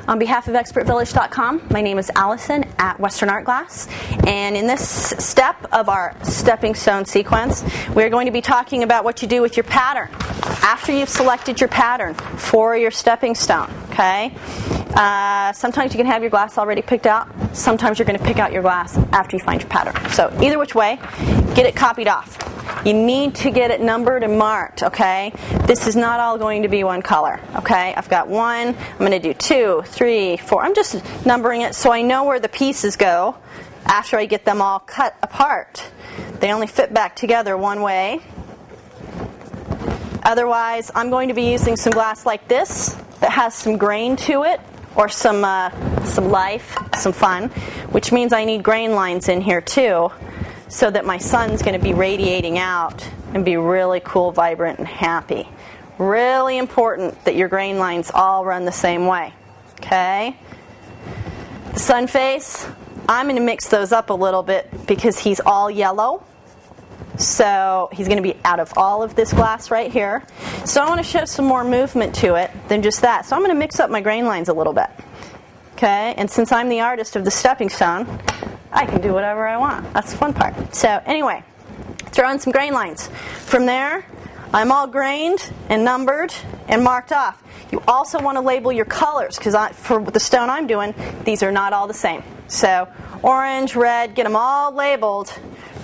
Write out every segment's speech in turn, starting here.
On behalf of ExpertVillage.com, my name is Allison at Western Art Glass, and in this step of our stepping stone sequence, we're going to be talking about what you do with your pattern after you've selected your pattern for your stepping stone. Okay? Sometimes you can have your glass already picked out. Sometimes you're going to pick out your glass after you find your pattern. So either which way, get it copied off. You need to get it numbered and marked, okay? This is not all going to be one color, okay? I've got 1, I'm going to do 2, 3, 4. I'm just numbering it so I know where the pieces go after I get them all cut apart. They only fit back together one way. Otherwise, I'm going to be using some glass like this that has some grain to it, or some life, some fun, which means I need grain lines in here too, so that my sun's going to be radiating out and be really cool, vibrant, and happy. Really important that your grain lines all run the same way. Okay? The sun face, I'm going to mix those up a little bit because he's all yellow. So he's going to be out of all of this glass right here. So I want to show some more movement to it than just that. So I'm going to mix up my grain lines a little bit. Okay? And since I'm the artist of the stepping stone, I can do whatever I want. That's the fun part. So anyway, throw in some grain lines. From there, I'm all grained and numbered and marked off. You also want to label your colors because for the stone I'm doing, these are not all the same. So orange, red, get them all labeled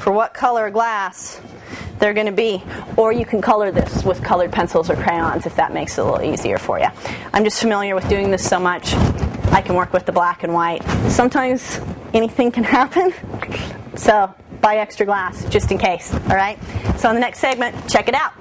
for what color glass they're going to be. Or you can color this with colored pencils or crayons if that makes it a little easier for you. I'm just familiar with doing this so much, I can work with the black and white. Sometimes anything can happen, so buy extra glass just in case. All right? So in the next segment, check it out.